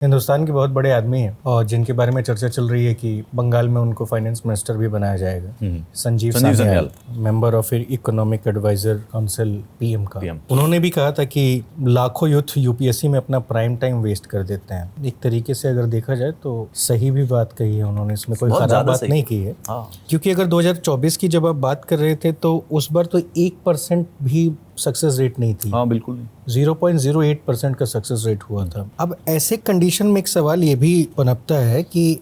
हिंदुस्तान के बहुत बड़े आदमी हैं और जिनके बारे में चर्चा चल रही है कि बंगाल में उनको फाइनेंस मिनिस्टर भी बनाया जाएगा। Sanjeev Sanyal, member of economic advisor council PM का। उन्होंने भी कहा था कि लाखों यूथ यूपीएससी में अपना प्राइम टाइम वेस्ट कर देते हैं। एक तरीके से अगर देखा जाए तो सही भी बात कही है उन्होंने, इसमें कोई खराब बात नहीं की है। क्योंकि अगर 2024 की जब आप बात कर रहे थे तो उस बार तो 1% भी सक्सेस रेट नहीं थी। हाँ, बिल्कुल नहीं। 0.08% का सक्सेस रेट हुआ था। अब ऐसे कंडीशन में एक सवाल ये भी पनपता है कि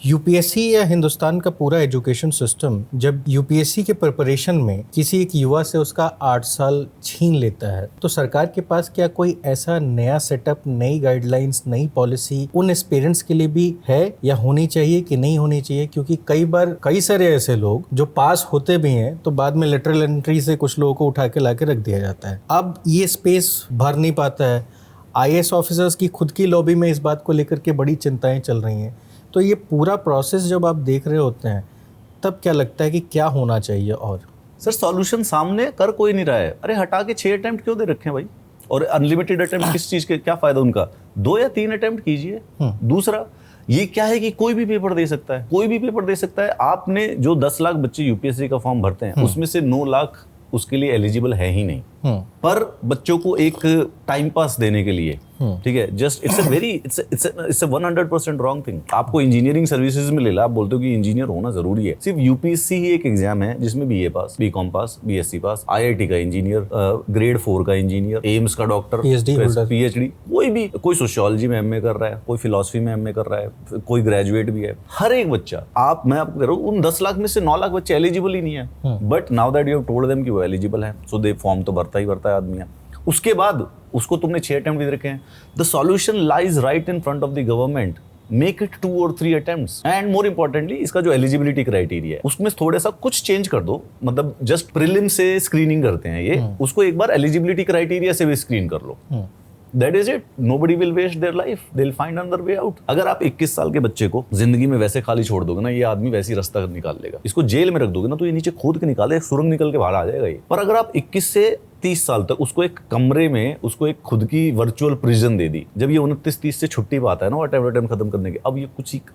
यूपीएससी या हिंदुस्तान का पूरा एजुकेशन सिस्टम जब यूपीएससी के प्रिपरेशन में किसी एक युवा से उसका 8 साल छीन लेता है तो सरकार के पास क्या कोई ऐसा नया सेटअप, नई गाइडलाइंस, नई पॉलिसी उन एस्पिरेंट्स के लिए भी है या होनी चाहिए कि नहीं होनी चाहिए? क्योंकि कई बार कई सारे ऐसे लोग जो पास होते भी हैं तो बाद में लेटरल एंट्री से कुछ लोगों को उठा के ला के रख दिया जाता है। अब ये स्पेस भर नहीं पाता है। आईएएस ऑफिसर्स की खुद की लॉबी में इस बात को लेकर के बड़ी चिंताएं चल रही हैं। तो ये पूरा प्रोसेस जब आप देख रहे होते हैं तब क्या लगता है कि क्या होना चाहिए? और सर, सॉल्यूशन सामने कर कोई नहीं रहा है। अरे हटा के 6 अटेम्प्ट क्यों दे रखे हैं भाई? और अनलिमिटेड अटेम्प्ट किस चीज के, क्या फायदा उनका? 2 या 3 अटेम्प्ट कीजिए। दूसरा, ये क्या है कि कोई भी पेपर दे सकता है, कोई भी पेपर दे सकता है। आपने जो 10 लाख बच्चे यूपीएससी का फॉर्म भरते हैं उसमें से 9 लाख उसके लिए एलिजिबल है ही नहीं। पर बच्चों को एक टाइम पास देने के लिए, ठीक है, just it's a 100% wrong thing. आपको इंजीनियरिंग सर्विसेज में ले ला, आप बोलते हो कि इंजीनियर होना जरूरी है। सिर्फ यूपीएससी ही एक एग्जाम है जिसमें बीए पास, BCom pass, BSc pass, IIT का इंजीनियर, ग्रेड 4 का इंजीनियर, एम्स का डॉक्टर, पीएचडी, कोई सोशियोलॉजी में एमए कर रहा है, कोई फिलोसफी में एमए कर रहा है, कोई ग्रेजुएट भी है। हर एक बच्चा, मैं आपको कह रहा हूँ, उन 10 लाख में से 9 लाख बच्चे एलिजिबल ही नहीं है। But now that you have told them कि वो एलिजिबल है, सो दे फॉर्म तो भरता है आदमी। उसके बाद उसको तुमने 6 अटेम्प्ट दे रखे हैं। The solution lies right in front of the government. Make it 2 और 3 अटेम्प्ट्स। एंड मोर इंपॉर्टेंटली, इसका जो एलिजिबिलिटी क्राइटेरिया है उसमें थोड़ा सा कुछ चेंज कर दो। मतलब जस्ट प्रीलिम से स्क्रीनिंग करते हैं ये, उसको एक बार एलिजिबिलिटी क्राइटेरिया से भी स्क्रीन कर लो। That is it. Nobody will waste their life. They'll find another way out. अगर आप 21 साल के बच्चे को जिंदगी में वैसे खाली छोड़ दोगे ना, ये आदमी वैसे ही रास्ता निकाल लेगा। इसको जेल में रख दोगे ना तो ये नीचे खोद के निकाले, एक सुरंग निकल के बाहर आ जाएगा ये। पर अगर आप 21 से 30 साल तक उसको एक कमरे में, उसको एक खुद की वर्चुअल प्रिजन दे दी, जब ये 29-30 से छुट्टी पाता है ना अटेम्प्ट खत्म करने के,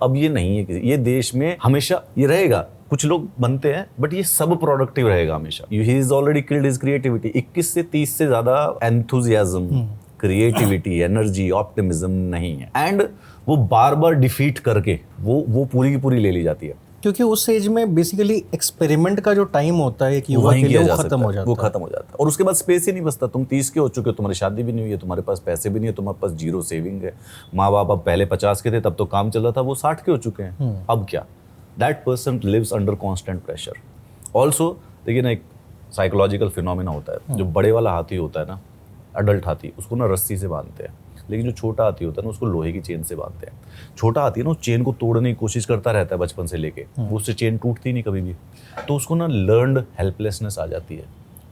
अब ये नहीं है। ये देश में हमेशा ये रहेगा। कुछ लोग बनते हैं बट ये सब प्रोडक्टिव रहेगा हमेशा। He is already killed his creativity. 21 से 30 से ज्यादा एंथुजियाज्म, क्रिएटिविटी, एनर्जी, ऑप्टिमिज्म नहीं है। एंड वो बार बार डिफीट करके वो पूरी की पूरी ले ली जाती है। क्योंकि उस एज में बेसिकली एक्सपेरिमेंट का जो टाइम होता है कि युवा के लिए वो खत्म हो जाता है। और उसके बाद स्पेस ही नहीं बचता। तुम 30 के हो चुके हो, तुम्हारी शादी भी नहीं हुई है, तुम्हारे पास पैसे भी नहीं है, तुम्हारे पास जीरो सेविंग है। माँ बाप अब पहले 50 के थे तब तो काम चल रहा था, वो 60 के हो चुके हैं। अब क्या? That person lives under constant pressure. Also देखिए ना, एक साइकोलॉजिकल फिनोमिना होता है। जो बड़े वाला हाथी होता है ना, अडल्ट हाथी, उसको ना रस्सी से बांधते हैं, लेकिन जो छोटा हाथी होता है ना उसको लोहे की चेन से बांधते हैं। छोटा हाथी है ना, उस चेन को तोड़ने की कोशिश करता रहता है बचपन से लेके, वो उससे चेन टूटती नहीं कभी भी, तो उसको ना लर्नड हेल्पलेसनेस आ जाती है।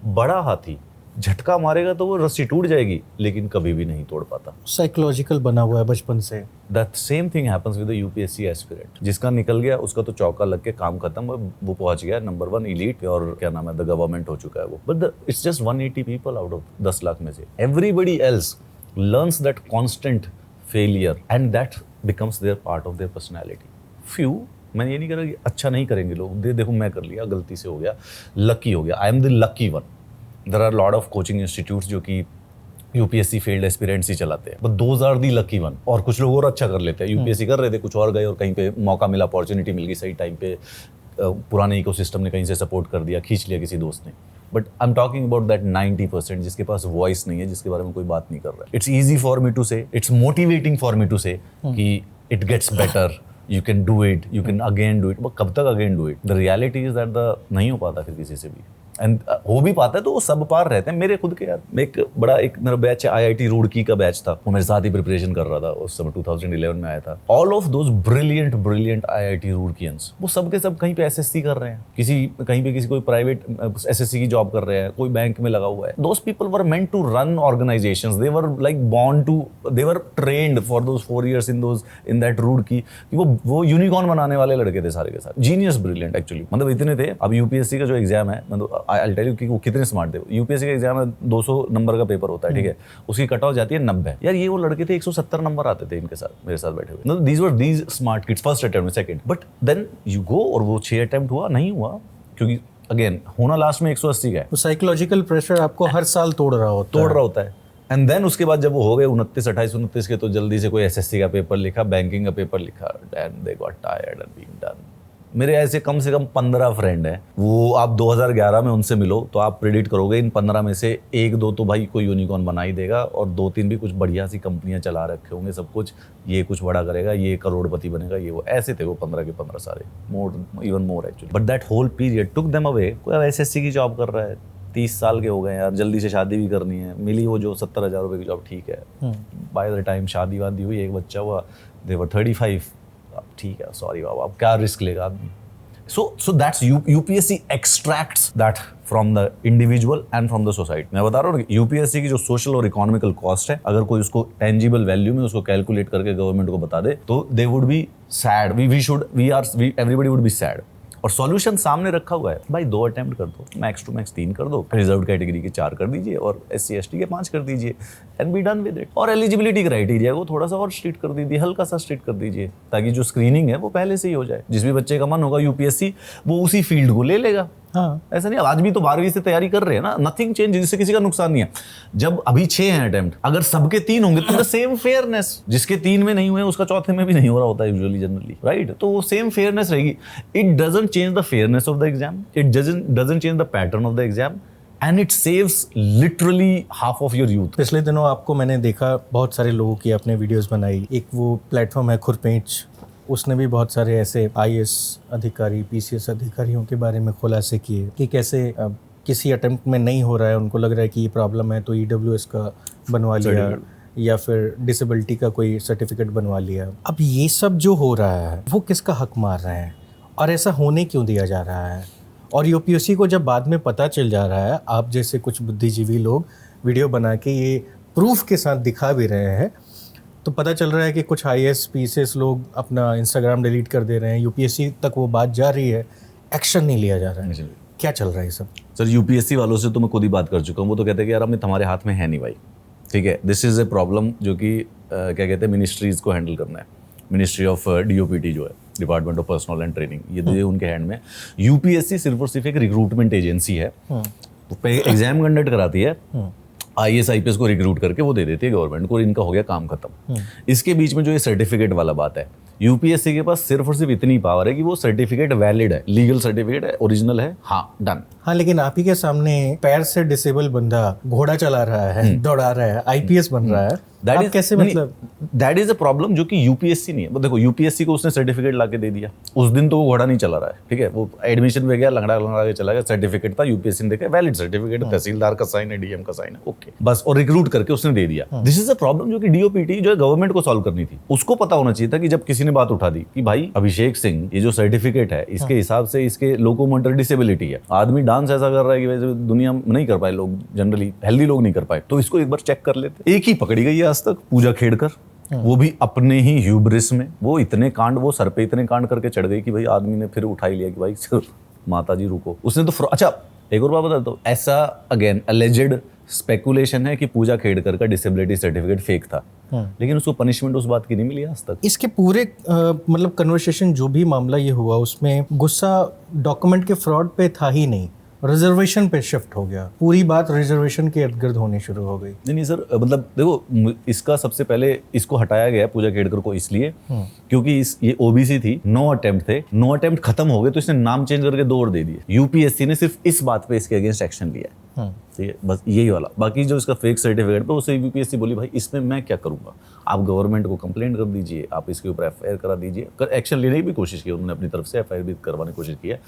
बड़ा हाथी झटका मारेगा तो वो रस्सी टूट जाएगी लेकिन कभी भी नहीं तोड़ पाता। साइकोलॉजिकल बना हुआ है बचपन से। That same thing happens with the UPSC aspirant. जिसका निकल गया उसका तो चौका लग के काम खत्म, वो पहुंच गया नंबर 1 एलीट और क्या नाम है, द गवर्नमेंट हो चुका है वो। But it's just 180 people out of 10 lakh में से। Everybody else learns that constant failure and that becomes their part of their personality. Few, मैं ये नहीं कह रहा कि अच्छा नहीं करेंगे लोग, देखो मैं कर लिया, गलती से हो गया, लकी हो गया, I am the lucky one. There are lot of coaching institutes जो कि यूपीएससी फेल्ड एस्पिरेंट्स ही चलाते हैं, but those are the lucky one. और कुछ लोग और अच्छा कर लेते हैं, यूपीएससी कर रहे थे, कुछ और गए और कहीं पे मौका मिला, अपॉर्चुनिटी मिल गई सही टाइम पे, पुराने इकोसिस्टम ने कहीं से सपोर्ट कर दिया, खींच लिया किसी दोस्त ने। But I am talking about that 90% जिसके पास वॉइस नहीं है, जिसके बारे में कोई बात नहीं कर रहा है। It's easy for me to say, it's motivating for me to say कि it gets better, you can do it, you can again do it. But कब तक again do it? The reality is that नहीं हो पाता फिर किसी से भी। एंड हो भी पाता है तो वो सब पार रहते हैं। मेरे खुद के यार, एक मेरा बैच है आईआईटी रुड़की का बैच था, वो मेरे साथ ही प्रिपरेशन कर रहा था उस समय, 2011 में आया था। All of those brilliant IIT Roorkeeans, वो सब के सब कहीं पे एसएससी कर रहे हैं, कहीं पे कोई प्राइवेट एसएससी की जॉब कर रहे हैं, कोई बैंक में लगा हुआ है। Those people were meant to run organisations, they were like born to, they were trained for those 4 years in that Roorkee. वो यूनिकॉर्न बनाने वाले लड़के थे सारे के सारे, जीनियस ब्रिलियंट एक्चुअली। मतलब इतने थे। अब यूपीएससी का जो एग्जाम है, मतलब आई टेल यू कि वो कितने स्मार्ट थे। यूपीएससी का एग्जाम में 200 नंबर का पेपर होता है, ठीक है, उसकी कट ऑफ जाती है 90। यार ये वो लड़के थे 170 नंबर आते थे इनके साथ, मेरे साथ बैठे हुए। These were these smart kids, first attempt में, second, but then you go और वो 6 अटेम्प्ट हुआ, नहीं हुआ, क्योंकि अगेन होना लास्ट में 180 का है। तो साइकोलॉजिकल प्रेशर आपको हर साल तोड़ रहा होता है। एंड देन उसके बाद जब वो हो गए 29 के, तो जल्दी से कोई एसएससी का पेपर लिखा, बैंकिंग का पेपर लिखा, and they got tired and being done. मेरे ऐसे कम से कम 15 फ्रेंड हैं, वो आप 2011 में उनसे मिलो तो आप प्रेडिक्ट करोगे इन 15 में से 1-2 तो भाई कोई यूनिकॉर्न बना ही देगा, और 2-3 भी कुछ बढ़िया सी कंपनियां चला रखे होंगे, सब कुछ, ये कुछ बड़ा करेगा, ये करोड़पति बनेगा, ये वो। ऐसे थे वो 15 के 15 सारे, even more actually. But that whole period took them away. कोई एसएससी की जॉब कर रहा है, 30 साल के हो गए यार, जल्दी से शादी भी करनी है, मिली वो जो 70,000 रुपये की जॉब, ठीक है, बाय द टाइम शादी वादी हुई, एक बच्चा हुआ, दे वर 35, अब ठीक है, सॉरी बाबा, अब क्या रिस्क लेगा आदमी। So that's UPSC extracts that from the individual and from the society. मैं बता रहा हूँ कि UPSC की जो सोशल और इकोनॉमिकल कॉस्ट है, अगर कोई उसको टेंजिबल वैल्यू में उसको कैलकुलेट करके गवर्नमेंट को बता दे, तो they would be sad. Everybody would be sad. और सॉल्यूशन सामने रखा हुआ है, भाई 2 अटेम्प्ट कर दो, मैक्स टू मैक्स 3 कर दो, रिजर्व कैटेगरी के 4 कर दीजिए, और SC ST के 5 कर दीजिए, and be done with it. और एलिजिबिलिटी क्राइटेरिया को थोड़ा सा और स्ट्रिक्ट कर दीजिए, हल्का सा स्ट्रिक्ट कर दीजिए, ताकि जो स्क्रीनिंग है वो पहले से ही हो जाए। जिस भी बच्चे का मन होगा यूपीएससी, वो उसी फील्ड को ले लेगा। हाँ, ऐसा नहीं, आज भी तो 12वीं से तैयारी कर रहे हैं ना, नथिंग चेंज, जिससे किसी का नुकसान नहीं है। जब अभी 6 हैं अटेम्प्ट, अगर सबके 3 होंगे तो सेम फेयरनेस, जिसके 3 में नहीं हुए उसका चौथे में भी नहीं हो रहा होता है यूजुअली, जनरली, राइट? तो वो सेम फेयरनेस रहेगी। It doesn't change the fairness of the exam, it doesn't change the pattern of the exam, and it saves literally half of your youth. पिछले दिनों आपको मैंने देखा, बहुत सारे लोगों की आपने वीडियोस बनाई, एक वो प्लेटफॉर्म है खुरपेंच, उसने भी बहुत सारे ऐसे आईएएस अधिकारी, पीसीएस अधिकारियों के बारे में खुलासे किए कि कैसे किसी अटेम्प्ट में नहीं हो रहा है, उनको लग रहा है कि ये प्रॉब्लम है, तो ईडब्ल्यूएस का बनवा लिया या फिर डिसेबिलिटी का कोई सर्टिफिकेट बनवा लिया। अब ये सब जो हो रहा है वो किसका हक मार रहे हैं, और ऐसा होने क्यों दिया जा रहा है? और यूपीएससी को जब बाद में पता चल जा रहा है, आप जैसे कुछ बुद्धिजीवी लोग वीडियो बना के ये प्रूफ के साथ दिखा भी रहे हैं, तो पता चल रहा है कि कुछ आईएएस पीसीएस लोग अपना इंस्टाग्राम डिलीट कर दे रहे हैं, यूपीएससी तक वो बात जा रही है, एक्शन नहीं लिया जा रहा है। क्या चल रहा है सब? सर, यूपीएससी वालों से तो मैं खुद ही बात कर चुका हूँ। वो तो कहते हैं कि यार, अब तुम्हारे हाथ में है नहीं भाई, ठीक है, दिस इज़ ए प्रॉब्लम जो कि क्या कहते हैं, मिनिस्ट्रीज को हैंडल करना है। मिनिस्ट्री ऑफ डीओपीटी जो है, department of personal and training, ये उनके हैंड में। यूपीएससी सिर्फ और सिर्फ एक रिक्रूटमेंट एजेंसी है, एग्जाम कंडक्ट कराती है, आईएएस आईपीएस को रिक्रूट करके वो दे देती है गवर्नमेंट को, इनका हो गया काम खत्म। इसके बीच में जो ये सर्टिफिकेट वाला बात है, यूपीएससी के पास सिर्फ और सिर्फ इतनी पावर है कि वो सर्टिफिकेट वैलिड है, लीगल सर्टिफिकेट है, ओरिजिनल है, हाँ, डन। हाँ, लेकिन आप ही के सामने पैर से डिसेबल बंदा घोड़ा चला रहा है, दौड़ा रहा है, आईपीएस बन रहा है, आप कैसे, मतलब दैट इज अ प्रॉब्लम जो कि यूपीएससी नहीं है। देखो, यूपीएससी को उसने सर्टिफिकेट ला के दे दिया, उस दिन तो वो घोड़ा नहीं चला रहा है, ठीक है, वो एडमिशन पे गया, लंगड़ा के चला गया, सर्टिफिकेट था, यूपीएससी ने देखा वैलिड सर्टिफिकेट, तहसीलदार का साइन है, डीएम का साइन है, ओके, बस, और रिक्रूट करके उसने दे दिया। दिस इज अ प्रॉब्लम जो कि डीओपीटी जो है गवर्नमेंट को सॉल्व करनी थी। उसको पता होना चाहिए था कि जब किसी ने बात उठा दी कि भाई अभिषेक सिंह, ये जो सर्टिफिकेट है, इसके हिसाब से इसके लोकोमोटर डिसेबिलिटी है, आदमी डांस ऐसा कर रहा है कि वैसे दुनिया में नहीं कर पाए लोग, जनरली हेल्दी लोग नहीं कर पाए, तो इसको एक बार चेक कर लेते। एक ही पकड़ी गई है आज तक, पूजा खेड़कर, वो भी अपने ही ह्यूब्रिस में, वो इतने कांड, वो सर पे इतने कांड करके चढ़ गई कि भाई आदमी ने फिर उठा ही लिया कि भाई माता जी रुको। उसने तो अच्छा, एक और बात बता दो, ऐसा अगेन अलेजेड स्पेकुलेशन है कि पूजा खेड़कर का डिसेबिलिटी सर्टिफिकेट फेक था, लेकिन उसको पनिशमेंट उस बात की नहीं मिली आज तक। इसके पूरे मतलब कन्वर्सेशन, जो भी मामला ये हुआ, उसमें गुस्सा डॉक्यूमेंट के फ्रॉड पे था ही नहीं, रिजर्वेशन पे शिफ्ट हो गया, पूरी बात रिजर्वेशन के इर्द गिर्द होनी शुरू हो गई। नहीं सर, मतलब देखो, इसका सबसे पहले इसको हटाया गया पूजा खेड़कर को इसलिए क्योंकि ये ओबीसी थी, 9 अटेम्प्ट थे, 9 अटेम्प्ट खत्म हो गए, तो इसने नाम चेंज करके 2 और दे दिए। यूपीएससी ने सिर्फ इस बात पे इसके अगेंस्ट एक्शन लिया, ठीक है, बस यही वाला। बाकी जो इसका फेक सर्टिफिकेट पे, उसे यूपीएससी बोली भाई इसमें मैं क्या करूंगा, आप गवर्नमेंट को कंप्लेंट कर दीजिए, आप इसके ऊपर एफआईआर करा दीजिए। एक्शन लेने की भी कोशिश की उन्होंने अपनी तरफ से, एफआईआर भी करवाने की कोशिश की है।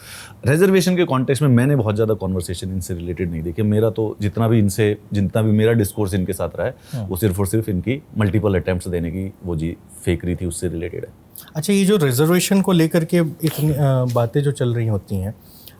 रिजर्वेशन के कॉन्टेक्स्ट में मैंने बहुत ज़्यादा कॉन्वर्सेशन इनसे रिलेटेड नहीं देखी। मेरा तो जितना भी मेरा डिस्कोर्स इनके साथ रहा है, वो सिर्फ और सिर्फ इनकी मल्टीपल अटेम्प्ट्स देने की वो जी फेकरी थी, उससे रिलेटेड है। अच्छा, ये जो रिजर्वेशन को लेकर के इतनी बातें जो चल रही होती हैं,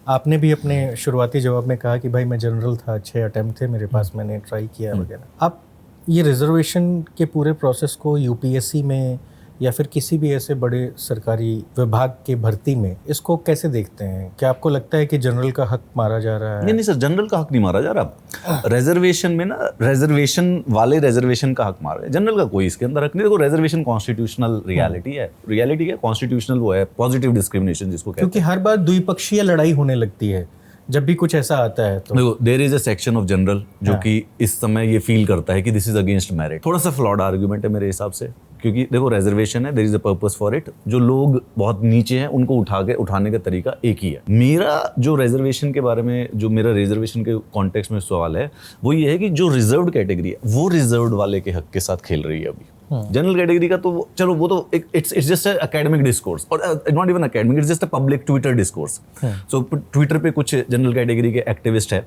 आपने भी अपने शुरुआती जवाब में कहा कि भाई मैं जनरल था, 6 अटेम्प्ट थे मेरे पास, मैंने ट्राई किया वगैरह। आप ये रिजर्वेशन के पूरे प्रोसेस को यूपीएससी में या फिर किसी भी ऐसे बड़े सरकारी विभाग के भर्ती में इसको कैसे देखते हैं? क्या आपको लगता है कि जनरल का हक मारा जा रहा है? नहीं सर, जनरल का हक नहीं मारा जा रहा। रिजर्वेशन में ना, रिजर्वेशन वाले रिजर्वेशन का हक मार रहे हैं, जनरल का कोई इसके अंदर हक नहीं। देखो, रिजर्वेशन कॉन्स्टिट्यूशनल रियलिटी है, रियलिटी है कॉन्स्टिट्यूशनल, वो है पॉजिटिव डिस्क्रिमिनेशन जिसको कहते हैं। क्योंकि हर बार द्विपक्षीय लड़ाई होने लगती है जब भी कुछ ऐसा आता है। तो देखो, there is a section of general जो कि इस समय ये फील करता है कि दिस इज अगेंस्ट मेरिट। थोड़ा सा फ्लॉड आर्गुमेंट है मेरे हिसाब से, क्योंकि देखो रिजर्वेशन है, there is a purpose for it. जो लोग बहुत नीचे हैं उनको उठाने का तरीका एक ही है। मेरा जो रिजर्वेशन के बारे में, जो मेरा रिजर्वेशन के कॉन्टेक्स्ट में सवाल है, वो ये है कि जो रिजर्व्ड कैटेगरी है वो रिजर्व्ड वाले के हक के साथ खेल रही है अभी। जनरल कैटेगरी का तो चलो, वो तो इट्स जस्ट एकेडमिक डिस्कोर्स, और not even academic, it's just a public Twitter discourse. So Twitter पे कुछ जनरल कैटेगरी के एक्टिविस्ट है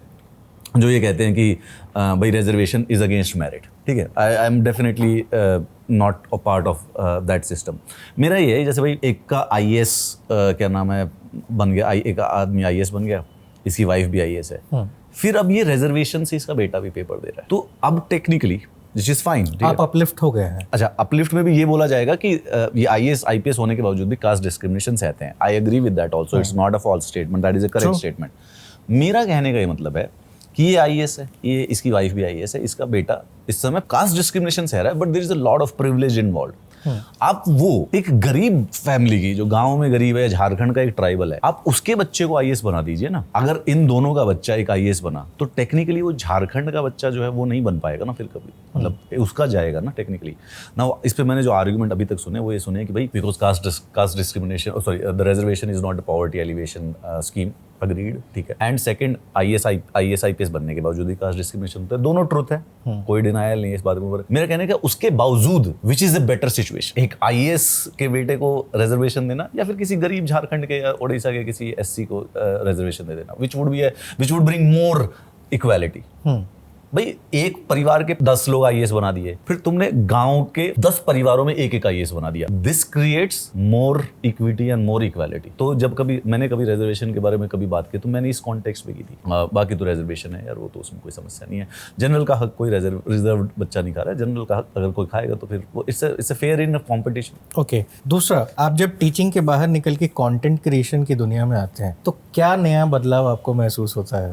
जो ये कहते हैं कि भाई रिजर्वेशन इज अगेंस्ट मेरिट। ठीक है, I am definitely not a part of that system. मेरा ये है, जैसे भाई एक का IAS क्या नाम है बन गया, एक आदमी IAS बन गया, इसकी वाइफ भी IAS है, फिर अब ये रिजर्वेशन से इसका बेटा भी पेपर दे रहा है, तो अब टेक्निकली दिस इज फाइन। आप अपलिफ्ट हो गए हैं। अच्छा, अपलिफ्ट में भी ये बोला जाएगा कि ये IAS IPS होने के बावजूद भी कास्ट डिस्क्रिमिनेशन सहते हैं। I agree with that also, it's not a false statement, that is a correct statement. मेरा कहने का ये मतलब है कि ये IAS है, ये इसकी वाइफ भी IAS है, इसका बेटा इस समय कास्ट डिस्क्रिमिनेशन सह रहा है, but there is a lot of privilege involved. आप वो एक गरीब फैमिली की, जो गांव में गरीब है, झारखंड का एक ट्राइबल है, आप उसके बच्चे को IAS बना दीजिए ना। अगर इन दोनों का बच्चा एक IAS बना तो टेक्निकली वो झारखंड का बच्चा जो है वो नहीं बन पाएगा ना फिर कभी, मतलब उसका जाएगा ना टेक्निकली ना। इस पे मैंने जो आर्गुमेंट अभी तक सुने वो ये सुने कि भाई because caste discrimination, sorry, the reservation is not a poverty alleviation scheme. Agreed, ठीक है। एंड सेकंड, IAS IPS बनने के बावजूद भी कास्ट डिस्क्रिमिनेशन होता है, दोनों ट्रुथ है, कोई डिनायल नहीं है इस बात में। मेरा कहने का उसके बावजूद which is a better situation, एक IAS के बेटे को रिजर्वेशन देना या फिर किसी गरीब झारखंड के या उड़ीसा के किसी SC को रिजर्वेशन दे देना, which would bring more equality. भाई एक परिवार के 10 लोग IAS बना दिए, फिर तुमने गांव के 10 परिवारों में एक IAS बना दिया। This creates more equity and more equality. तो जब मैंने कभी रिजर्वेशन के बारे में कभी बात की तो मैंने इस कॉन्टेक्स्ट में की थी। बाकी तो रिजर्वेशन है यार, वो तो उसमें कोई समस्या नहीं है। जनरल का हक कोई रिजर्व बच्चा नहीं खा रहा है, जनरल का हक अगर कोई खाएगा तो फिर वो it's a fair in competition. Okay, दूसरा, आप जब टीचिंग के बाहर निकल के कंटेंट क्रिएशन की दुनिया में आते हैं तो क्या नया बदलाव आपको महसूस होता है?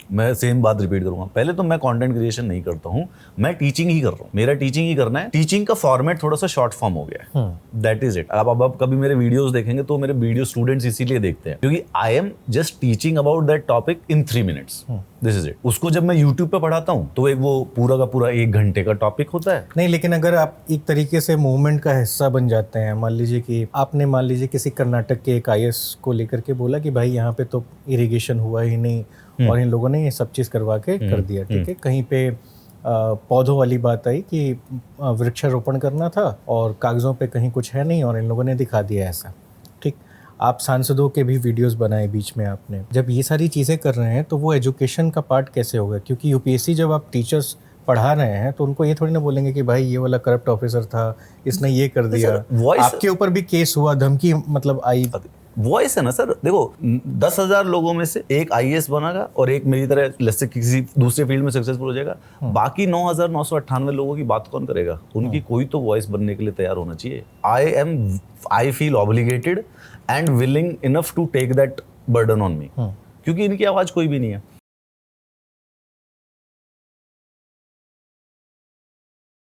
मैं सेम बात रिपीट करूंगा, पहले तो मैं कंटेंट क्रिएशन नहीं करता हूं, मैं टीचिंग ही कर रहा हूं। मेरा टीचिंग ही करना है। टीचिंग का फॉर्मेट थोड़ा सा शॉर्ट फॉर्म हो गया है, दैट इज इट। अब कभी मेरे वीडियोस देखेंगे तो मेरे वीडियो स्टूडेंट्स इसीलिए देखते हैं क्योंकि I am just teaching about that topic in 3 minutes, this is it. उसको जब मैं यूट्यूब पे पढ़ाता हूँ तो एक वो पूरा का पूरा 1 घंटे का टॉपिक होता है। नहीं, लेकिन अगर आप एक तरीके से मूवमेंट का हिस्सा बन जाते हैं, मान लीजिए कि आपने किसी कर्नाटक के एक IAS को लेकर के बोला कि भाई यहाँ पे तो इरिगेशन हुआ ही नहीं और इन लोगों ने ये सब चीज़ करवा के कर दिया, ठीक है। कहीं पे पौधों वाली बात आई कि वृक्षारोपण करना था और कागज़ों पे कहीं कुछ है नहीं और इन लोगों ने दिखा दिया ऐसा, ठीक। आप सांसदों के भी वीडियोस बनाए बीच में आपने। जब ये सारी चीज़ें कर रहे हैं तो वो एजुकेशन का पार्ट कैसे होगा? क्योंकि UPSC जब आप टीचर्स पढ़ा रहे हैं तो उनको ये थोड़ी ना बोलेंगे कि भाई ये वाला करप्ट ऑफिसर था, इसने ये कर दिया। आपके ऊपर भी केस हुआ, धमकी मतलब आई। वॉइस है ना सर, देखो 10,000 लोगों में से एक IAS बनेगा और एक मेरी तरह जैसे किसी दूसरे फील्ड में सक्सेसफुल हो जाएगा, बाकी 9,998 लोगों की बात कौन करेगा? उनकी कोई तो वॉइस बनने के लिए तैयार होना चाहिए। I feel obligated and willing enough to take that burden on me, क्योंकि इनकी आवाज कोई भी नहीं है।